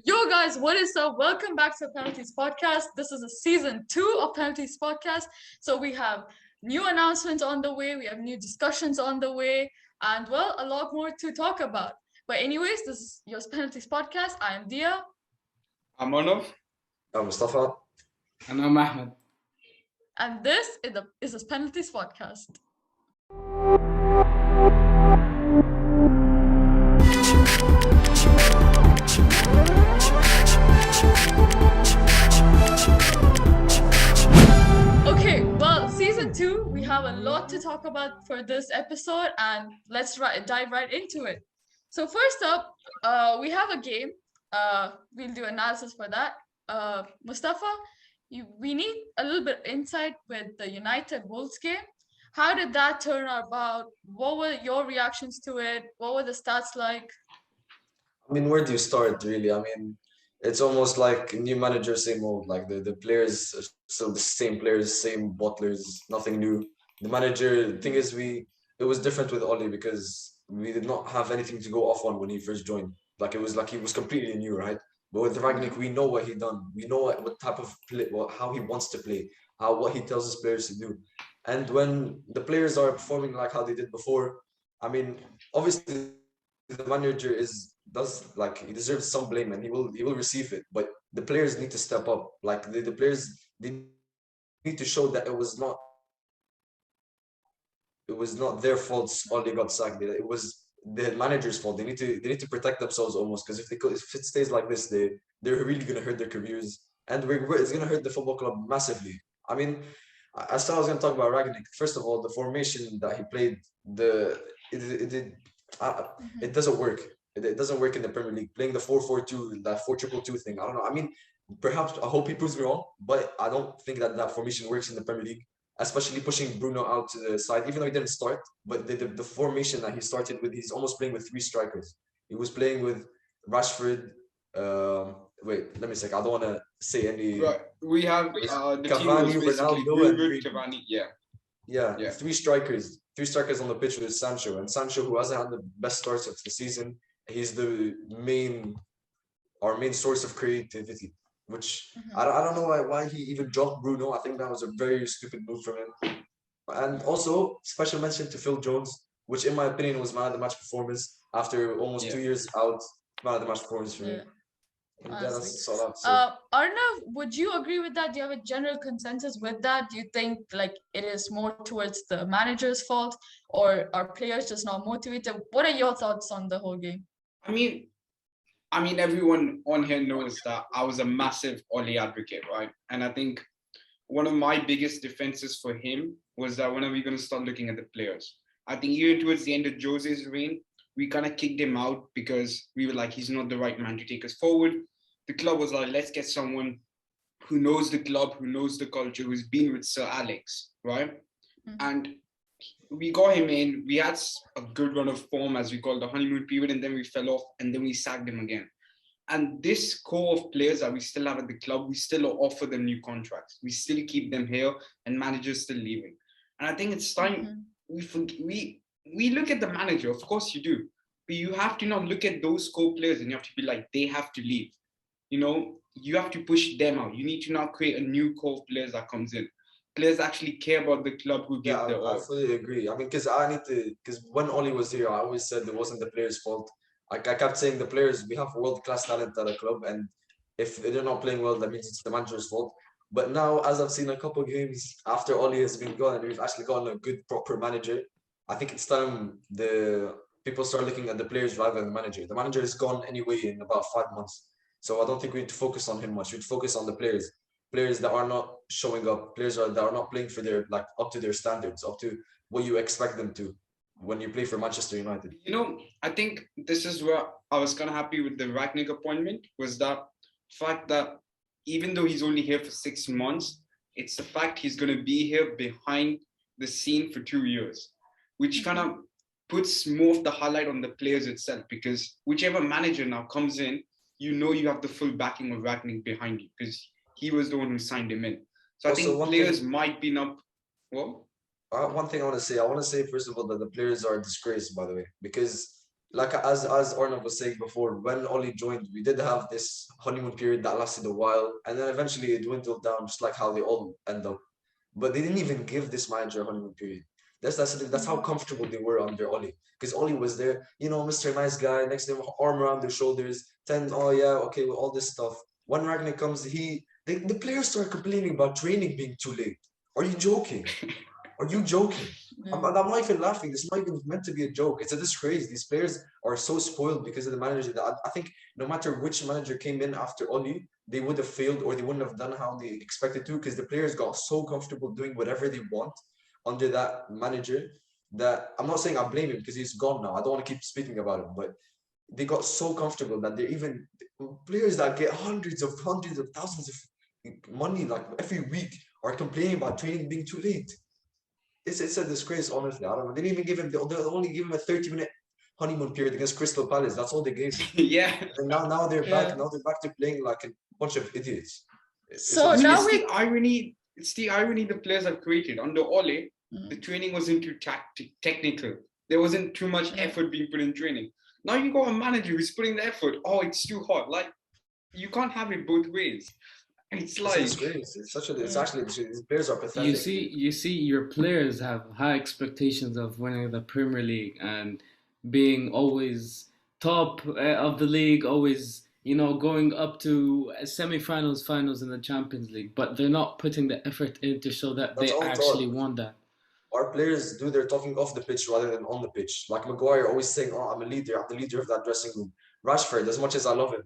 Yo, guys, what is up? Welcome back to Penalties Podcast. This is a season 2 of Penalties Podcast. So, we have new announcements on the way, we have new discussions on the way, and well, a lot more to talk about. But, anyways, this is your Penalties Podcast. I am Dia, I'm Manav. I'm Mustafa. And I'm Ahmed. and this is a Penalties Podcast. Okay, well, season 2, we have a lot to talk about for this episode, and let's dive right into it. So first up, we have a game. We'll do analysis for that. Mustafa, we need a little bit insight with the United Wolves game. How did that turn about? What were your reactions to it? What were the stats like? I mean, where do you start, really? I mean, it's almost like new manager, same old. Like the players are still the same players, same bottlers, nothing new. The manager, the thing is, it was different with Oli because we did not have anything to go off on when he first joined. Like it was like he was completely new, right? But with Ragnick, we know what he done. We know what type of play, how he wants to play, how what he tells his players to do. And when the players are performing like how they did before, I mean, obviously the manager is does like he deserves some blame and he will receive it. But the players need to step up. Like the players they need to show that it was not their fault all they got sacked. It was the manager's fault. They need to protect themselves almost because if it stays like this, they're really gonna hurt their careers and it's gonna hurt the football club massively. I mean, I still was gonna talk about Ragnick. First of all, the formation that he played, uh, Mhm. it doesn't work. It doesn't work in the Premier League. Playing the 4-4-2, that 4-2-2 thing. I don't know. I mean, perhaps I hope he proves me wrong, but I don't think that formation works in the Premier League, especially pushing Bruno out to the side, even though he didn't start. But the formation that he started with, he's almost playing with three strikers. He was playing with Rashford. Wait, let me say. I don't want to say any. Right. We have the team was Cavani, basically Ronaldo, and Ruben, Cavani. Yeah. three strikers on the pitch with Sancho, and Sancho, who hasn't had the best starts of the season, he's our main source of creativity. Which Mhm. I don't know why he even dropped Bruno. I think that was a very stupid move from him. And also special mention to Phil Jones, which in my opinion was man of the match performance after almost Yeah. 2 years out. Man of the match performance for me. Yeah, And yeah, honestly. that's all I have to say. Arnav, would you agree with that? Do you have a general consensus with that? Do you think like it is more towards the manager's fault, or are players just not motivated? What are your thoughts on the whole game? I mean, everyone on here knows that I was a massive Oli advocate, right? And I think one of my biggest defenses for him was that when are we going to start looking at the players? I think even towards the end of Jose's reign, we kind of kicked him out because we were like, he's not the right man to take us forward. The club was like, let's get someone who knows the club, who knows the culture, who's been with Sir Alex, right? Mhm. And we got him in. We had a good run of form, as we call the honeymoon period, and then we fell off, and then we sacked him again. And this core of players that we still have at the club, we still offer them new contracts. We still keep them here, and managers still leaving. And I think it's time we look at the manager. Of course, you do, but you have to not look at those core players, and you have to be like, they have to leave. You have to push them out. You need to now create a new core of players that comes in. Players actually care about the club, who give Yeah, their I all. fully agree. I mean, because when Oli was here, I always said it wasn't the players' fault. I kept saying the players, we have world-class talent at the club, and if they're not playing well, that means it's the manager's fault. But now, as I've seen a couple games after Oli has been gone, and we've actually gotten a good, proper manager, I think it's time the people start looking at the players rather than the manager. The manager is gone anyway in about 5 months, so I don't think we need to focus on him much. We need to focus on the players that are not showing up, that are not playing for their like up to their standards, up to what you expect them to when you play for Manchester United. I think this is where I was kind of happy with the Ragnick appointment, was that fact that even though he's only here for 6 months, it's the fact he's going to be here behind the scene for 2 years, which kind of puts more of the highlight on the players itself, because whichever manager now comes in, you have the full backing of Ragnick behind you because he was the one who signed him in. So I think players might be not, well, One thing I want to say first of all that the players are a disgrace, by the way, because like as Arnav was saying before, when Oli joined, we did have this honeymoon period that lasted a while, and then eventually it dwindled down, just like how they all end up. But they didn't even give this manager a honeymoon period. That's how comfortable they were under Oli. Because Oli was there, you know, Mr. Nice Guy, next to him, arm around their shoulders, 10, oh yeah, okay, with all this stuff. When Ragnar comes, the players start complaining about training being too late. Are you joking? Are you joking? I'm not even laughing. This is not even meant to be a joke. It's a disgrace. These players are so spoiled because of the manager. That I think no matter which manager came in after Oli, they would have failed or they wouldn't have done how they expected to because the players got so comfortable doing whatever they want under that manager that I'm not saying I blame him because he's gone now. I don't want to keep speaking about him, but they got so comfortable that they're even players that get hundreds of thousands of money like every week are complaining about training being too late. It's a disgrace, honestly. I don't know. They didn't even give him. They only give him a 30-minute honeymoon period against Crystal Palace. That's all they gave him. Yeah. And now they're back. Yeah. Now they're back to playing like a bunch of idiots. So I mean, now it's the irony. It's the irony the players have created. Under Ole, the training wasn't too technical. There wasn't too much effort being put in training. Now you got a manager who's putting the effort. Oh, it's too hot. Like you can't have it both ways. It's like It's actually these players are pathetic. You see, your players have high expectations of winning the Premier League and being always top of the league, always going up to semi-finals, finals in the Champions League. But they're not putting the effort in to show that they actually won that. Our players do their talking off the pitch rather than on the pitch. Like Maguire always saying, "Oh, I'm a leader. I'm the leader of that dressing room." Rashford, as much as I love him,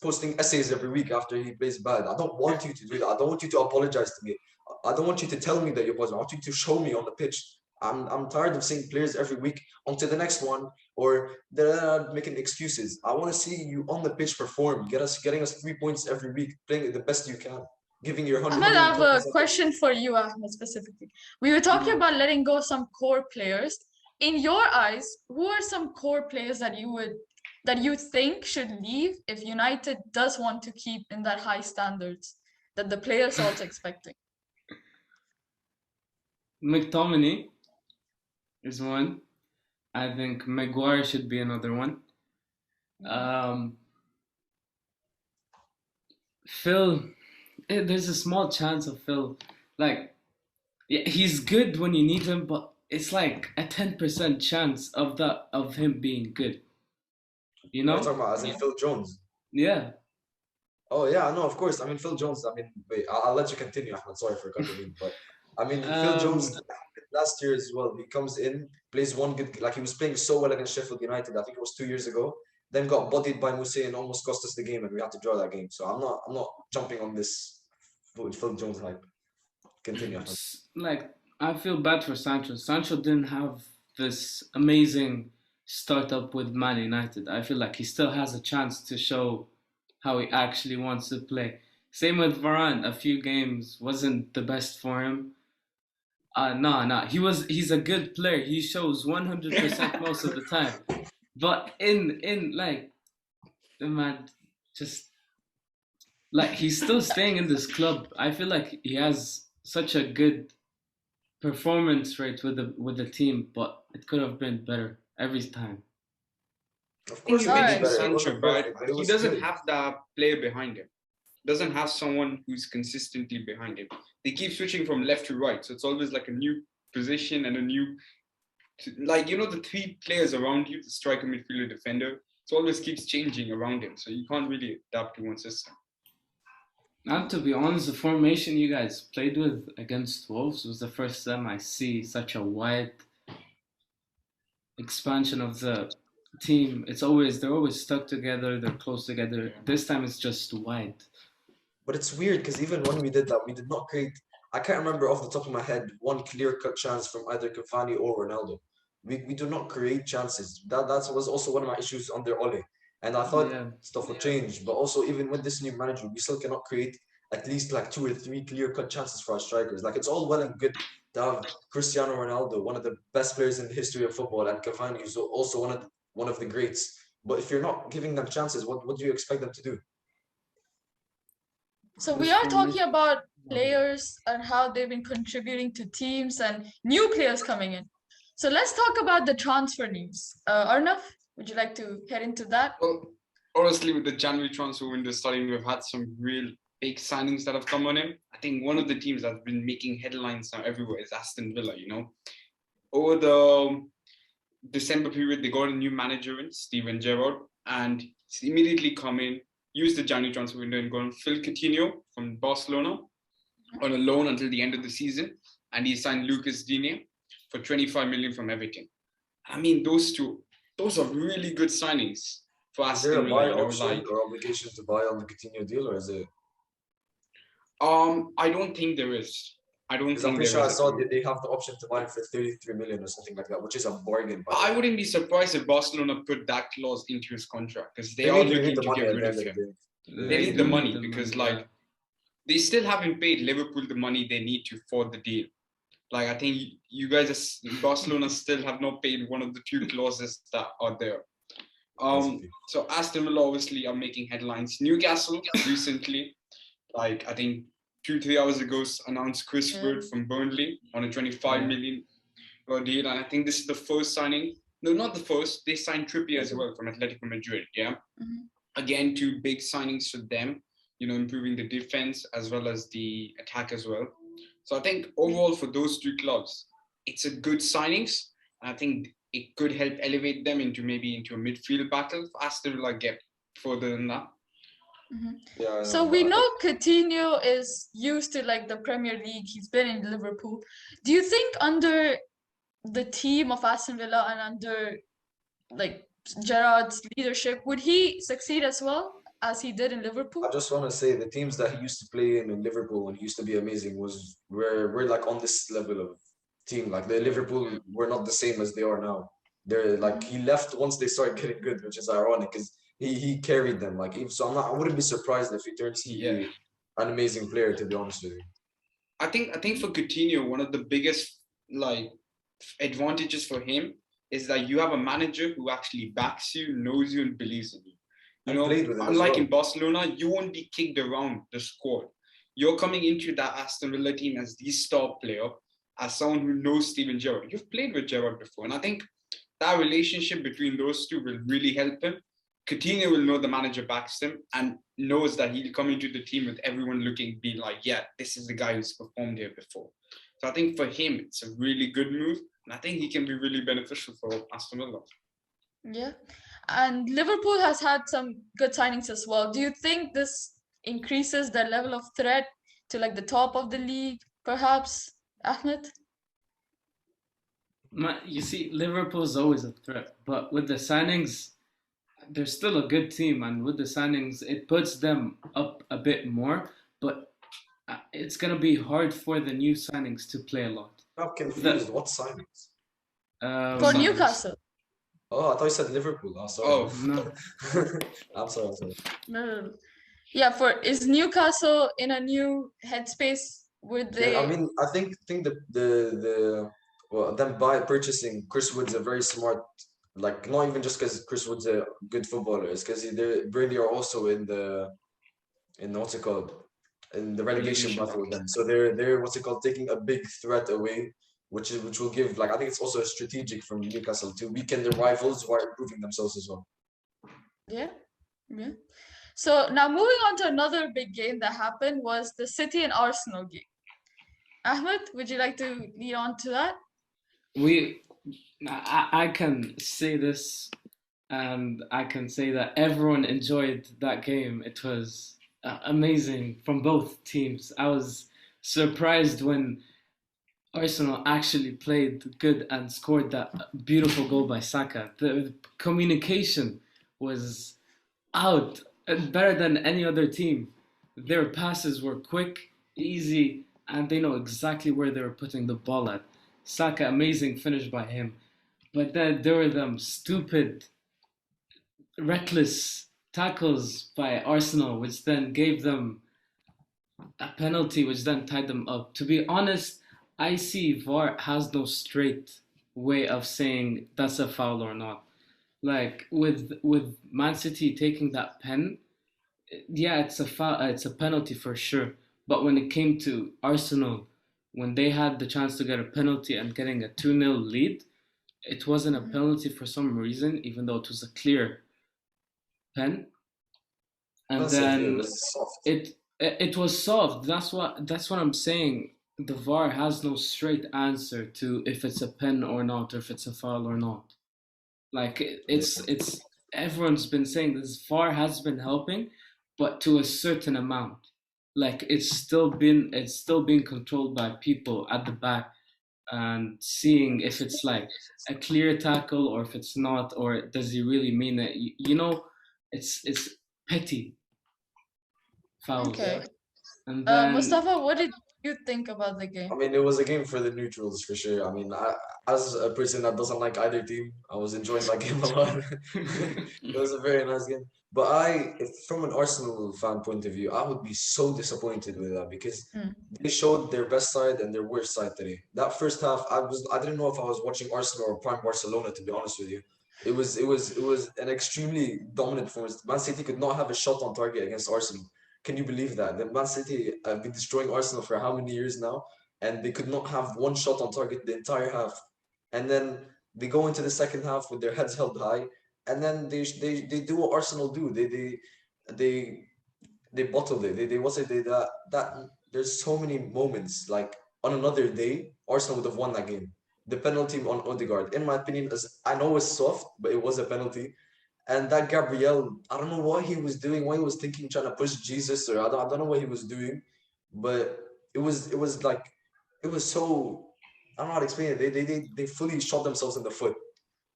posting essays every week after he plays bad. I don't want you to do that. I don't want you to apologize to me. I don't want you to tell me that you're positive. I want you to show me on the pitch. I'm tired of seeing players every week on to the next one, or they're making excuses. I want to see you on the pitch perform, getting us 3 points every week, playing the best you can, giving your 100. Ahmed, I have a question for you, Ahmed, specifically. We were talking about letting go some core players. In your eyes, who are some core players that you think should leave if United does want to keep in that high standards that the players are also expecting? McTominay is one. I think Maguire should be another one. Phil, there's a small chance of Phil. Like, yeah, he's good when you need him, but it's like a 10% chance of him being good. You know? What are you talking about? As in Phil Jones? Yeah. Oh yeah, no, of course. I mean Phil Jones. I mean, wait, I'll let you continue, Ahmed. Sorry for cutting in, but I mean Phil Jones last year as well. He comes in, plays one good, like he was playing so well against Sheffield United. I think it was 2 years ago. Then got bodied by Mousse and almost cost us the game, and we had to draw that game. So I'm not jumping on this Phil Jones hype. Continue, Ahmed. Like, I feel bad for Sancho. Sancho didn't have this amazing startup with Man United. I feel like he still has a chance to show how he actually wants to play. Same with Varane. A few games wasn't the best for him. He's a good player. He shows 100% most of the time. But in like the man just like he's still staying in this club. I feel like he has such a good performance rate with the team, but it could have been better every time. Of course, Sancho, but he doesn't have that player behind him. Doesn't have someone who's consistently behind him. They keep switching from left to right, so it's always like a new position and a new, like the three players around you, the striker, midfielder, defender. It always keeps changing around him, so you can't really adapt to one system. And to be honest, the formation you guys played with against Wolves was the first time I see such a wide expansion of the team. They're always stuck together, they're close together. This time it's just wide. But it's weird because even when we did that, we did not create. I can't remember off the top of my head one clear-cut chance from either Cavani or Ronaldo. We do not create chances. That was also one of my issues under Ole. And I thought stuff would change, but also even with this new manager, we still cannot create at least like 2 or 3 clear-cut chances for our strikers. Like it's all well and good to have Cristiano Ronaldo, one of the best players in the history of football, and Cavani, who's also one of the greats. But if you're not giving them chances, what do you expect them to do? So we are talking about players and how they've been contributing to teams and new players coming in. So let's talk about the transfer news. Arnav, Would you like to head into that? Well, honestly, with the January transfer window starting, we've had some real big signings that have come on him. I think one of the teams that's been making headlines now everywhere is Aston Villa, you know. Over the December period, they got a new manager in, Steven Gerrard, and he's immediately come in, used the January transfer window and gone Phil Coutinho from Barcelona on a loan until the end of the season. And he signed Lucas Digne for 25 million from Everton. I mean, those are really good signings for Is there Aston a buy Villa, you know, option like or obligation to buy on the Coutinho deal, or is it? I don't think there is. I don't Because I'm think pretty there sure I is at saw all. that they have the option to buy him for 33 million or something like that, which is a bargain. By the I way. wouldn't be surprised if Barcelona put that clause into his contract because they They are need looking the to money get at rid the of end of the him. day. They They need do the need money the because, money, like, they still haven't paid Liverpool the money they need to for the deal. Like, I think you guys, Barcelona, still have not paid one of the two clauses that are there. basically. So Aston Villa obviously are making headlines. Newcastle recently, like I think 2-3 hours ago, announced Chris Yeah. Wood from Burnley on a 25 million deal, and I think this is the first signing. No, not the first. They signed Trippier as well from Atletico Madrid. Yeah, Mhm. again, two big signings for them. You know, improving the defense as well as the attack as well. So I think overall for those two clubs, it's a good signings. I think it could help elevate them into maybe into a midfield battle. For Aston Villa get further than that. Yeah, I So know, we but I know think Coutinho is used to like the Premier League. He's been in Liverpool. Do you think under the team of Aston Villa and under like Gerrard's leadership, would he succeed as well as he did in Liverpool? I just want to say the teams that he used to play in Liverpool when he used to be amazing was we're like on this level of team. Like the Liverpool were not the same as they are now. They're like he left once they started getting good, which is ironic because he carried them. Like if, so, I wouldn't be surprised if he turns to Yeah. be an amazing player. To be honest with you, I think for Coutinho, one of the biggest like advantages for him is that you have a manager who actually backs you, knows you, and believes in you. You and know, played with him as unlike well. in Barcelona, you won't be kicked around the squad. You're coming into that Aston Villa team as the star player, as someone who knows Steven Gerrard. You've played with Gerrard before, and I think that relationship between those two will really help him. Coutinho will know the manager backs him and knows that he'll come into the team with everyone looking, being like, yeah, this is the guy who's performed here before. So I think for him, it's a really good move. And I think he can be really beneficial for Aston Villa. Yeah. And Liverpool has had some good signings as well. Do you think this increases the level of threat to like the top of the league, perhaps, Ahmed? You see, Liverpool's always a threat, but with the signings, they're still a good team, and with the signings, it puts them up a bit more. But it's gonna be hard for the new signings to play a lot. I'm confused. What signings? For Um, Newcastle. Oh, I thought you said Liverpool. Oh, sorry. Oh, no, I'm sorry. I'm sorry. No, no, no. Yeah, is Newcastle in a new headspace? Would Yeah, I they? mean, I think the well, them purchasing Chris Wood's a very smart, like not even just because Chris Wood's a good footballer, it's because they Burnley are also in what's it called, in the relegation relegation battle with battle. them. So they're what's it called, taking a big threat away, which will give, like, I think it's also a strategic from Newcastle to weaken their rivals while improving themselves as well. Yeah, yeah. So now moving on to another big game that happened was the City and Arsenal game. Ahmed, would you like to lead on to that? I can say this, and I can say that everyone enjoyed that game. It was amazing from both teams. I was surprised when Arsenal actually played good and scored that beautiful goal by Saka. The communication was out and better than any other team. Their passes were quick, easy, and they know exactly where they were putting the ball at. Saka, amazing finish by him. But then there were them stupid, reckless tackles by Arsenal, which then gave them a penalty, which then tied them up. To be honest, I see VAR has no straight way of saying that's a foul or not. Like with Man City taking that pen, yeah, it's a foul, it's a penalty for sure. But when it came to Arsenal, when they had the chance to get a penalty and getting a 2-0 lead, it wasn't a penalty for some reason, even though it was a clear pen. And That's it. It then was soft. it was soft. That's what I'm saying. The VAR has no straight answer to if it's a pen or not, or if it's a foul or not. Like Yeah. it's everyone's been saying this VAR has been helping, but to a certain amount. Like it's still being controlled by people at the back and seeing if it's like a clear tackle or if it's not, or does he really mean it? It's petty fouls. Okay. And then Mustafa, what did you think about the game? I mean, it was a game for the neutrals for sure. I mean, as a person that doesn't like either team, I was enjoying that game a lot. It was a very nice game. But from an Arsenal fan point of view, I would be so disappointed with that because Mm. they showed their best side and their worst side today. That first half, I didn't know if I was watching Arsenal or Prime Barcelona, to be honest with you. It was an extremely dominant performance. Man City could not have a shot on target against Arsenal. Can you believe that? The Man City have been destroying Arsenal for how many years now, and they could not have one shot on target the entire half. And then they go into the second half with their heads held high, and then they do what Arsenal do. They they bottled it. They what's it? They that there's so many moments like on another day Arsenal would have won that game. The penalty on Odegaard, in my opinion, is I know it's soft, but it was a penalty. And that Gabriel, I don't know what he was doing, what he was thinking, trying to push Jesus, or I don't know what he was doing, but it was like it was so I don't know how to explain it. They fully shot themselves in the foot.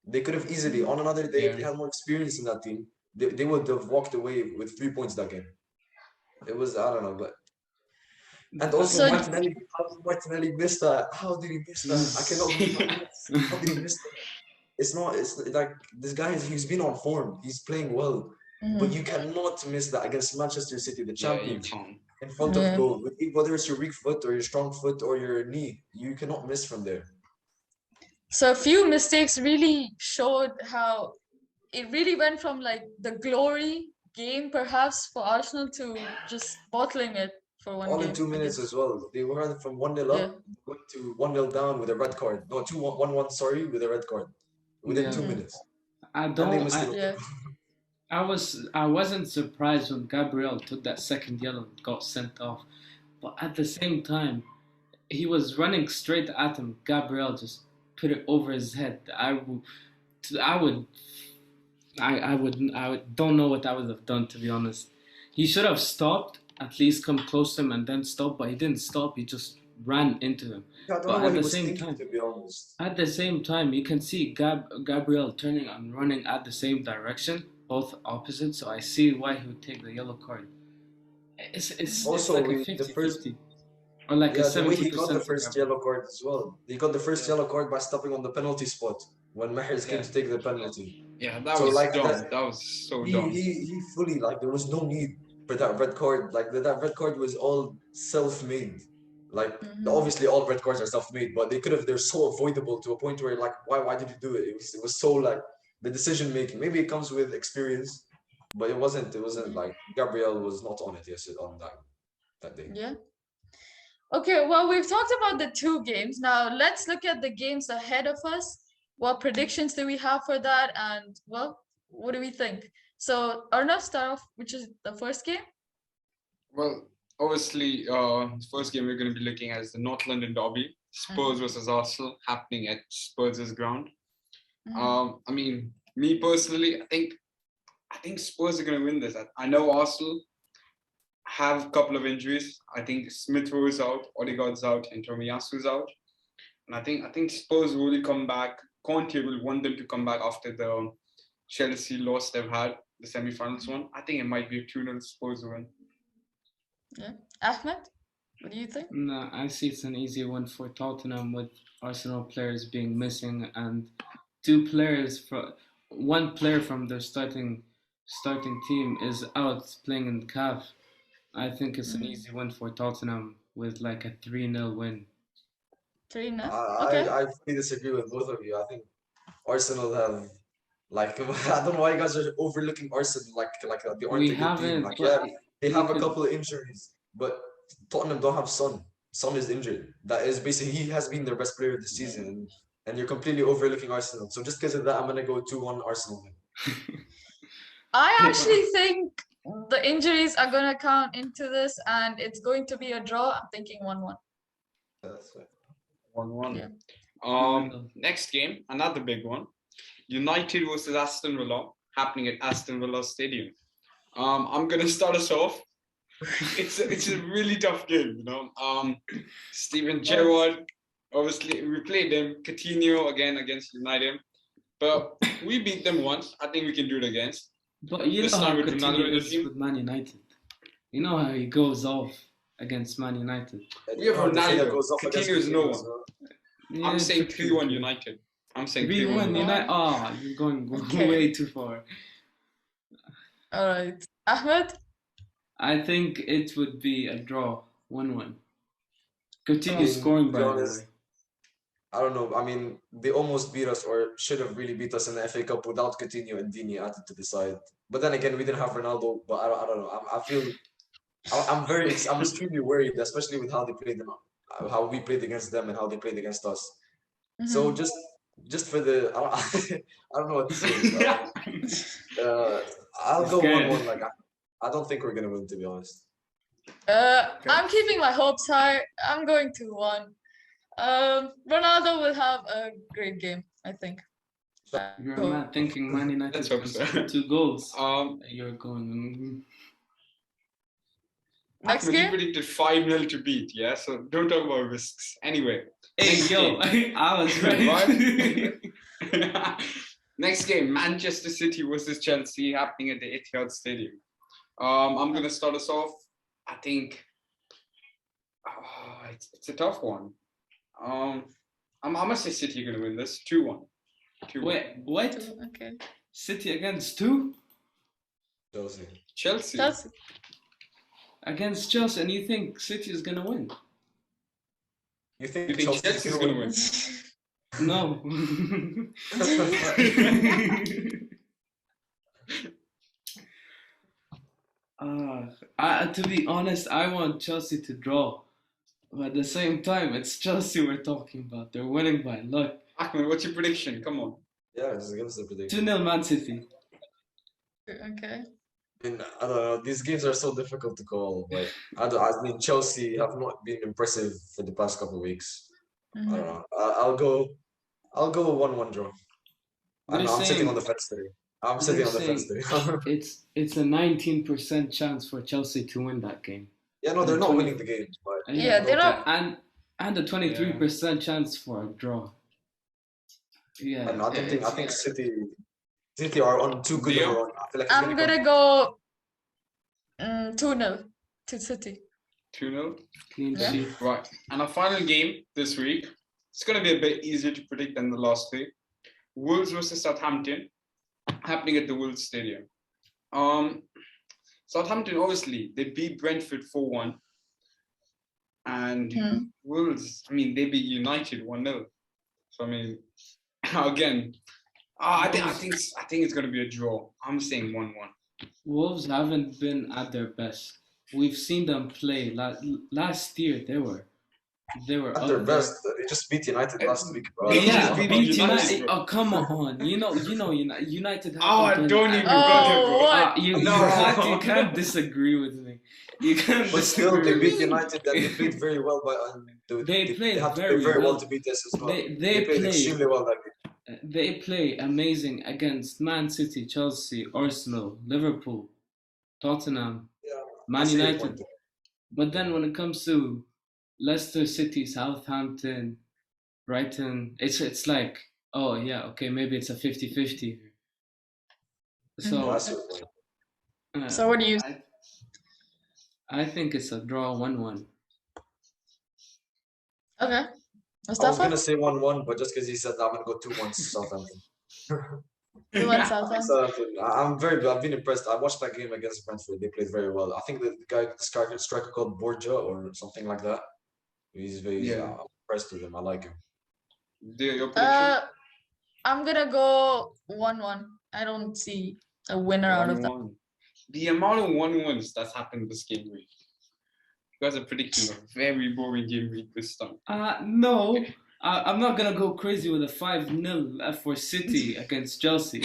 They could have easily on another day if Yeah. they had more experience in that team, they would have walked away with 3 points that game. It was I don't know, but and also So Martinelli, how did Martinelli miss that? How did he miss that? I cannot believe how did he miss that? It's not. It's like this guy. He's been on form. He's playing well, but Mhm. you cannot miss that against Manchester City, the Yeah, you champions, can't. in front of Yeah. goal. Whether it's your weak foot or your strong foot or your knee, you cannot miss from there. So a few mistakes really showed how it really went from like the glory game perhaps for Arsenal to just bottling it for one All in game 2 minutes as against. well. They were from 1-0 Yeah. up, went to 1-0 down with a red card. No, 2-1, sorry, with a red card within yeah, 2 minutes, I and they don't. missed it. Yeah. I wasn't surprised when Gabriel took that second yellow and got sent off, but at the same time, he was running straight at him. Gabriel just put it over his head. I would, I would, don't know what I would have done, to be honest. He should have stopped, at least come close to him and then stop, but he didn't stop. He just ran into him. I don't know But what at he the was same thinking, time, to be honest. you can see Gabriel turning and running at the same direction, both opposite. So I see why he would take the yellow card. It's Also, like a the first 50-50 or like a Yeah, the way he got the 70% for first Gabriel. yellow card as well. He got the first Yeah. yellow card by stopping on the penalty spot when Mahrez came Yeah. to take the penalty. Yeah, that So was like that, dumb. That was so he dumb. he he fully like there was no need for that red card. Like that red card was all self-made. Like Mhm. obviously all red cards are self-made, but they're so avoidable to a point where like why did you do it? It was so like the decision making. Maybe it comes with experience, but it wasn't like Gabriel was not on it yesterday on that day. Yeah. Okay, well, we've talked about the two games. Now let's look at the games ahead of us. What predictions do we have for that? And well, what do we think? So Arnav, start off, which is the first game. Well, obviously, the first game we're going to be looking at is the North London Derby, Spurs versus Arsenal, happening at Spurs' ground. I mean, me personally, I think Spurs are going to win this. I know Arsenal have a couple of injuries. I think Smith Rowe is out, Odegaard's out, and Tomiyasu's out. And I think Spurs will come back. Conte will want them to come back after the Chelsea loss they've had, the semi-finals one. I think it might be a 2-0 Spurs win. Yeah. Ahmed, what do you think? No, I see it's an easy one for Tottenham with Arsenal players being missing and one player from their starting team is out playing in the CAF. I think it's an easy win for Tottenham with like a 3-0 win. 3-0. I Okay. I fully disagree with both of you. I think Arsenal have like I don't know why you guys are overlooking Arsenal like they aren't We a good team. haven't, Like but yeah, they you have a could. couple of injuries, but Tottenham don't have Son. Son is injured. That is basically he has been their best player this season. and you're completely overlooking Arsenal. So just because of that, I'm gonna go 2-1 Arsenal win. I actually think the injuries are gonna count into this, and it's going to be a draw. I'm thinking 1-1. That's right. 1-1. Yeah. Next game, another big one. United versus Aston Villa, happening at Aston Villa Stadium. I'm gonna start us off. It's a really tough game, you know. Steven Gerrard, obviously we played them. Coutinho again against United, but we beat them once. I think we can do it against. But you This know how time with Ronaldo Coutinho in the is team. with Man United. You know how he goes off against Man United. And We have you know, the thing that Ronaldo. goes off against Coutinho is no Coutinho one. as well. Yeah, I'm saying true, 3-1 true. United. I'm saying 3-1 3-1 United. Oh, you're going Okay. way too far. All right. Ahmed? I think it would be a draw, 1-1. Coutinho mean, scoring, to by be the honest, way. I don't know. I mean, they almost beat us, or should have really beat us in the FA Cup without Coutinho and Dini added to the side. But then again, we didn't have Ronaldo. But I don't know. I'm extremely worried, especially with how they played them, how we played against them, and how they played against us. So Mhm. just for the, I don't know what to say. I'll He's go scared. 1-1. Like I don't think we're gonna win, to be honest. I'm keeping my hopes high. I'm going 2-1. Ronaldo will have a great game, I think. You're So- mad thinking Man United Let's hope can so. score 2 goals. Um, You're going. Next Ahmed, you game? predicted 5-0 to beat, yeah? So don't talk about risks. Anyway. Hey, next yo, game. I was right. Next game, Manchester City versus Chelsea, happening at the Etihad Stadium. I'm gonna start us off. I think it's a tough one. I'm gonna say City are gonna win this 2-1. 2-1. Wait, what? Okay. City against 2? Chelsea. Chelsea. Chelsea. Against Chelsea, and you think City is gonna win? You think You think Chelsea's gonna win? No. To be honest, I want Chelsea to draw. But at the same time, it's Chelsea we're talking about. They're winning by luck. Ahmed, what's your prediction? Come on. Yeah, just give us the prediction. 2-0 Man City. Okay. I mean, I don't know. These games are so difficult to call, but I mean, Chelsea have not been impressive for the past couple of weeks. I don't Mhm. know. I'll go 1-1 draw. I'm sitting on the fence today. I'm sitting on the fence today. It's a 19% chance for Chelsea to win that game. Yeah, no, they're not winning the game, but Yeah, they're not- And a 23% chance for a draw. Yeah. I think City are on too good of a run. I feel like it's I'm gonna gonna go 2-0 to City. 2-0. Clean Yeah. sheet. Right. And our final game this week, it's going to be a bit easier to predict than the last three. Wolves versus Southampton, happening at the Wolves Stadium. Southampton, obviously, they beat Brentford 4-1. And Wolves, I mean, they beat United 1-0. So, I mean, again, I think it's going to be a draw. I'm saying 1-1. Wolves haven't been at their best. We've seen them play. Last year, they were at their up there. best. They just beat United last week, bro. Yeah, Just beat beat United, United. bro. Oh, come on. You know, United. Oh, haven't don't been- even go there, bro. what? You can't disagree with me. You can't But still, disagree they with beat me. United and they played very well. They played had to very play very well well. to beat us as well. They played played extremely well that game. They play amazing against Man City, Chelsea, Arsenal, Liverpool, Tottenham, Yeah, Man I see your United. point there. But then when it comes to Leicester City, Southampton, Brighton, it's like, oh yeah, okay, maybe it's a 50-50. So, I see your point. So what do you? I think it's a draw 1-1. Okay. I was Mustafa? gonna say 1-1, but just because he said that, I'm gonna go 2-1 Southampton. 2-1 Southampton. Southampton. I've been impressed. I watched that game against Brentford. They played very well. I think the striker called Borja or something like that. He's very I'm impressed with him. I like him. Your prediction? I'm gonna go 1-1. I don't see a winner out of that. 1-1. The amount of 1-1s that's happened this game week. You guys are predicting a very boring game week this time. No, I'm not gonna go crazy with a 5-0 for City against Chelsea.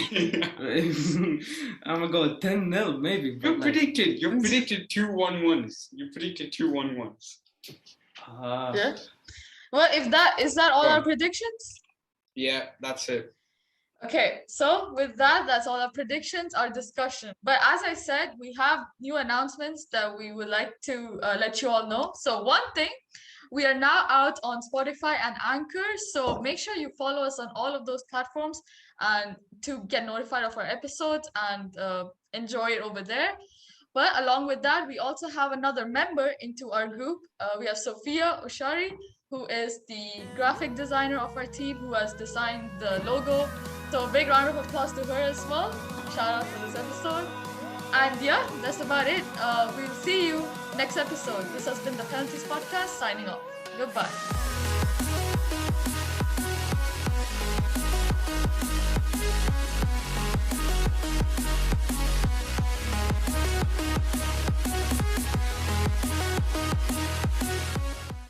I'm gonna go 10-0 maybe. But You predicted 2-1-1s. You predicted 2-1-1s. Yeah. Well, if that is that all our predictions? Yeah, that's it. Okay, so with that, that's all our predictions, our discussion. But as I said, we have new announcements that we would like to let you all know. So one thing, we are now out on Spotify and Anchor. So make sure you follow us on all of those platforms and to get notified of our episodes and enjoy it over there. But along with that, we also have another member into our group. We have Sophia Ushari, who is the graphic designer of our team, who has designed the logo. So a big round of applause to her as well. Shout out for this episode. And yeah, that's about it. We'll see you next episode. This has been the Penalties Podcast, signing off. Goodbye.